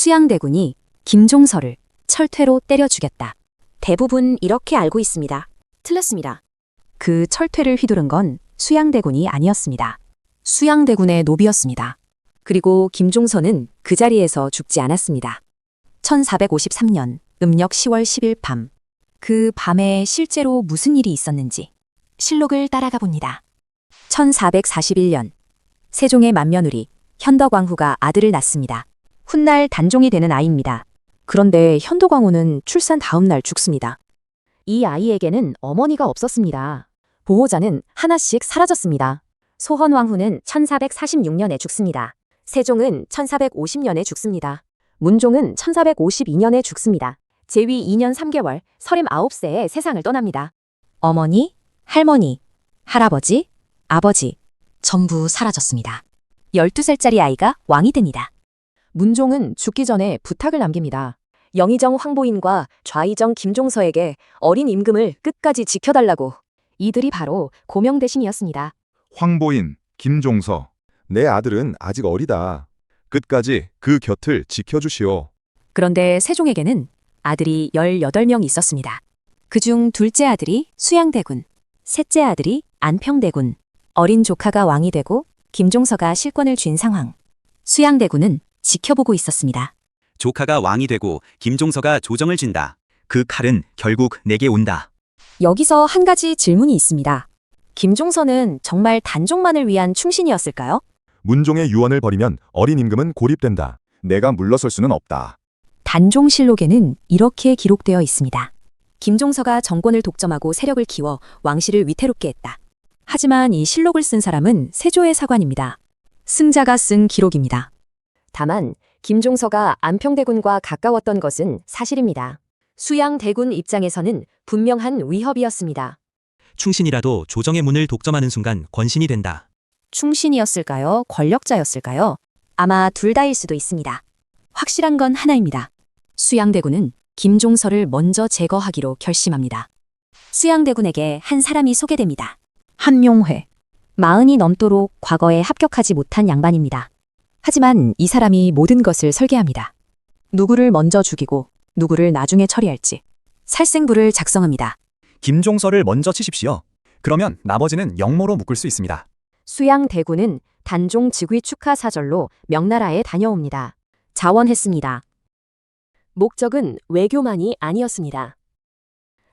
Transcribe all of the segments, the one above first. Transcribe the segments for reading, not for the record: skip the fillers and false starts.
수양대군이 김종서를 철퇴로 때려 죽였다. 대부분 이렇게 알고 있습니다. 틀렸습니다. 그 철퇴를 휘두른 건 수양대군이 아니었습니다. 수양대군의 노비였습니다. 그리고 김종서는 그 자리에서 죽지 않았습니다. 1453년 음력 10월 10일 밤. 그 밤에 실제로 무슨 일이 있었는지 실록을 따라가 봅니다. 1441년 세종의 맏며느리 현덕왕후가 아들을 낳습니다. 훗날 단종이 되는 아이입니다. 그런데 현덕왕후는 출산 다음 날 죽습니다. 이 아이에게는 어머니가 없었습니다. 보호자는 하나씩 사라졌습니다. 소헌왕후는 1446년에 죽습니다. 세종은 1450년에 죽습니다. 문종은 1452년에 죽습니다. 제위 2년 3개월 39세에 세상을 떠납니다. 어머니, 할머니, 할아버지, 아버지 전부 사라졌습니다. 12살짜리 아이가 왕이 됩니다. 문종은 죽기 전에 부탁을 남깁니다. 영의정 황보인과 좌의정 김종서에게 어린 임금을 끝까지 지켜달라고. 이들이 바로 고명대신이었습니다. 황보인, 김종서, 내 아들은 아직 어리다. 끝까지 그 곁을 지켜주시오. 그런데 세종에게는 아들이 18명 있었습니다. 그중 둘째 아들이 수양대군, 셋째 아들이 안평대군, 어린 조카가 왕이 되고 김종서가 실권을 쥔 상황. 수양대군은 지켜보고 있었습니다. 조카가 왕이 되고 김종서가 조정을 쥔다. 그 칼은 결국 내게 온다. 여기서 한 가지 질문이 있습니다. 김종서는 정말 단종만을 위한 충신이었을까요? 문종의 유언을 버리면 어린 임금은 고립된다. 내가 물러설 수는 없다. 단종실록에는 이렇게 기록되어 있습니다. 김종서가 정권을 독점하고 세력을 키워 왕실을 위태롭게 했다. 하지만 이 실록을 쓴 사람은 세조의 사관입니다. 승자가 쓴 기록입니다. 다만 김종서가 안평대군과 가까웠던 것은 사실입니다. 수양대군 입장에서는 분명한 위협이었습니다. 충신이라도 조정의 문을 독점하는 순간 권신이 된다. 충신이었을까요? 권력자였을까요? 아마 둘 다일 수도 있습니다. 확실한 건 하나입니다. 수양대군은 김종서를 먼저 제거하기로 결심합니다. 수양대군에게 한 사람이 소개됩니다. 한명회. 40이 넘도록 과거에 합격하지 못한 양반입니다. 하지만 이 사람이 모든 것을 설계합니다. 누구를 먼저 죽이고 누구를 나중에 처리할지 살생부를 작성합니다. 김종서를 먼저 치십시오. 그러면 나머지는 영모로 묶을 수 있습니다. 수양대군은 단종 즉위 축하 사절로 명나라에 다녀옵니다. 자원했습니다. 목적은 외교만이 아니었습니다.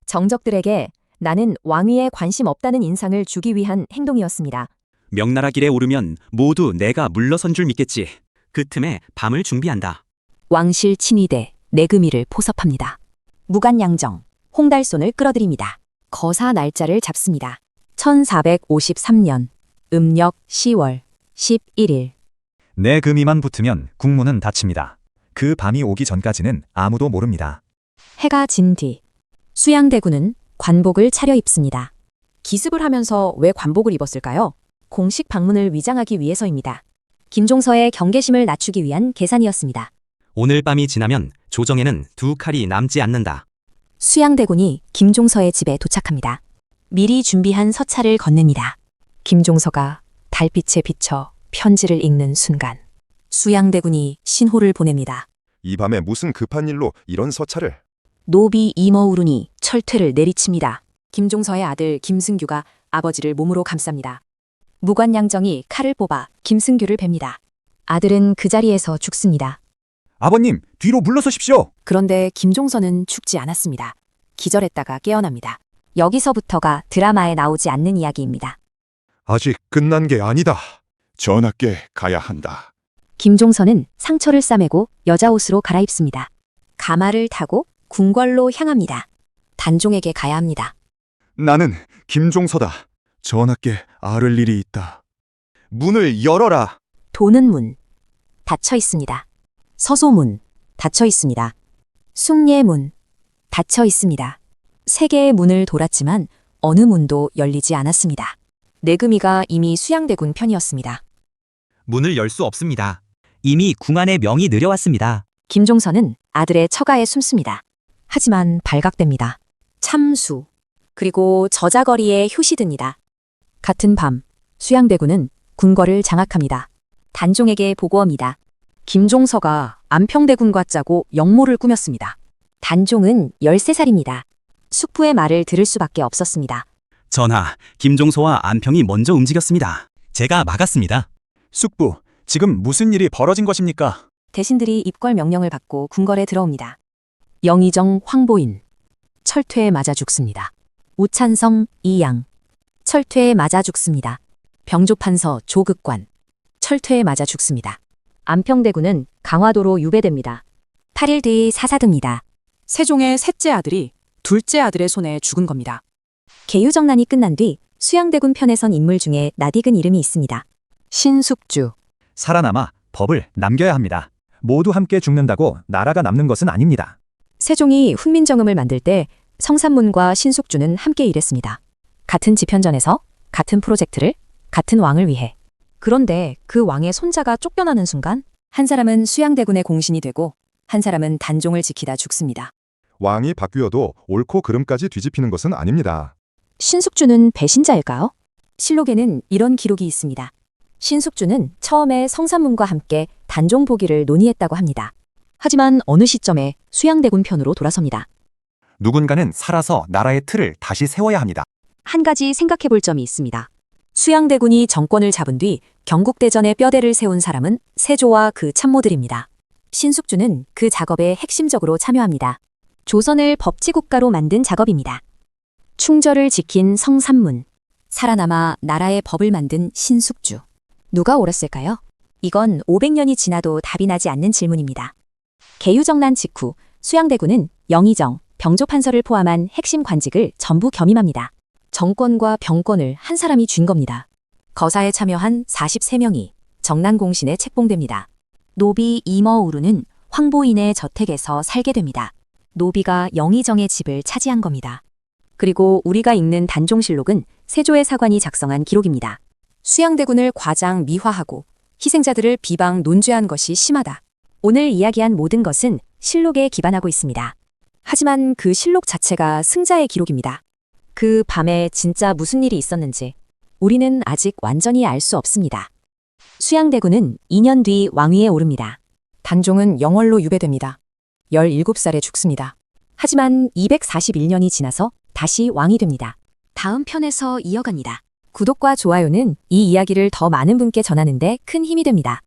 정적들에게 나는 왕위에 관심 없다는 인상을 주기 위한 행동이었습니다. 명나라 길에 오르면 모두 내가 물러선 줄 믿겠지. 그 틈에 밤을 준비한다. 왕실 친위대 내금위를 포섭합니다. 무간양정, 홍달손을 끌어들입니다. 거사 날짜를 잡습니다. 1453년 음력 10월 11일. 내 금이만 붙으면 국문은 닫힙니다. 그 밤이 오기 전까지는 아무도 모릅니다. 해가 진 뒤 수양대군은 관복을 차려입습니다. 기습을 하면서 왜 관복을 입었을까요? 공식 방문을 위장하기 위해서입니다. 김종서의 경계심을 낮추기 위한 계산이었습니다. 오늘 밤이 지나면 조정에는 두 칼이 남지 않는다. 수양대군이 김종서의 집에 도착합니다. 미리 준비한 서찰을 건넵니다. 김종서가 달빛에 비쳐 편지를 읽는 순간 수양대군이 신호를 보냅니다. 이 밤에 무슨 급한 일로 이런 서찰을? 노비 이머우르니 철퇴를 내리칩니다. 김종서의 아들 김승규가 아버지를 몸으로 감쌉니다. 무관양정이 칼을 뽑아 김승규를 베니다. 아들은 그 자리에서 죽습니다. 아버님, 뒤로 물러서십시오. 그런데 김종서는 죽지 않았습니다. 기절했다가 깨어납니다. 여기서부터가 드라마에 나오지 않는 이야기입니다. 아직 끝난 게 아니다. 전하께 가야 한다. 김종서는 상처를 싸매고 여자 옷으로 갈아입습니다. 가마를 타고 궁궐로 향합니다. 단종에게 가야 합니다. 나는 김종서다. 전하께 아를 일이 있다. 문을 열어라. 도는 문, 닫혀 있습니다. 서소문, 닫혀 있습니다. 숭례문, 닫혀 있습니다. 세 개의 문을 돌았지만 어느 문도 열리지 않았습니다. 내금위가 이미 수양대군 편이었습니다. 문을 열 수 없습니다. 이미 궁안의 명이 내려왔습니다. 김종서는 아들의 처가에 숨습니다. 하지만 발각됩니다. 참수, 그리고 저자거리에 효시듭니다. 같은 밤, 수양대군은 궁궐을 장악합니다. 단종에게 보고합니다. 김종서가 안평대군과 짜고 역모를 꾸몄습니다. 단종은 13살입니다. 숙부의 말을 들을 수밖에 없었습니다. 전하, 김종서와 안평이 먼저 움직였습니다. 제가 막았습니다. 숙부, 지금 무슨 일이 벌어진 것입니까? 대신들이 입궐 명령을 받고 궁궐에 들어옵니다. 영의정 황보인, 철퇴에 맞아 죽습니다. 우찬성 이양, 철퇴에 맞아 죽습니다. 병조판서 조극관, 철퇴에 맞아 죽습니다. 안평대군은 강화도로 유배됩니다. 8일 뒤 사사듭니다. 세종의 셋째 아들이 둘째 아들의 손에 죽은 겁니다. 계유정난이 끝난 뒤 수양대군 편에 선 인물 중에 낯익은 이름이 있습니다. 신숙주. 살아남아 법을 남겨야 합니다. 모두 함께 죽는다고 나라가 남는 것은 아닙니다. 세종이 훈민정음을 만들 때 성삼문과 신숙주는 함께 일했습니다. 같은 집현전에서 같은 프로젝트를 같은 왕을 위해. 그런데 그 왕의 손자가 쫓겨나는 순간 한 사람은 수양대군의 공신이 되고 한 사람은 단종을 지키다 죽습니다. 왕이 바뀌어도 옳고 그름까지 뒤집히는 것은 아닙니다. 신숙주는 배신자일까요? 실록에는 이런 기록이 있습니다. 신숙주는 처음에 성삼문과 함께 단종 보기를 논의했다고 합니다. 하지만 어느 시점에 수양대군 편으로 돌아섭니다. 누군가는 살아서 나라의 틀을 다시 세워야 합니다. 한 가지 생각해 볼 점이 있습니다. 수양대군이 정권을 잡은 뒤 경국대전에 뼈대를 세운 사람은 세조와 그 참모들입니다. 신숙주는 그 작업에 핵심적으로 참여합니다. 조선을 법치국가로 만든 작업입니다. 충절을 지킨 성삼문, 살아남아 나라의 법을 만든 신숙주. 누가 옳았을까요? 이건 500년이 지나도 답이 나지 않는 질문입니다. 계유정난 직후 수양대군은 영의정, 병조판서를 포함한 핵심 관직을 전부 겸임합니다. 정권과 병권을 한 사람이 쥔 겁니다. 거사에 참여한 43명이 정난공신에 책봉됩니다. 노비 이머우르는 황보인의 저택에서 살게 됩니다. 노비가 영의정의 집을 차지한 겁니다. 그리고 우리가 읽는 단종실록은 세조의 사관이 작성한 기록입니다. 수양대군을 과장 미화하고 희생자들을 비방 논죄한 것이 심하다. 오늘 이야기한 모든 것은 실록에 기반하고 있습니다. 하지만 그 실록 자체가 승자의 기록입니다. 그 밤에 진짜 무슨 일이 있었는지 우리는 아직 완전히 알 수 없습니다. 수양대군은 2년 뒤 왕위에 오릅니다. 단종은 영월로 유배됩니다. 17살에 죽습니다. 하지만 241년이 지나서 다시 왕이 됩니다. 다음 편에서 이어갑니다. 구독과 좋아요는 이 이야기를 더 많은 분께 전하는 데 큰 힘이 됩니다.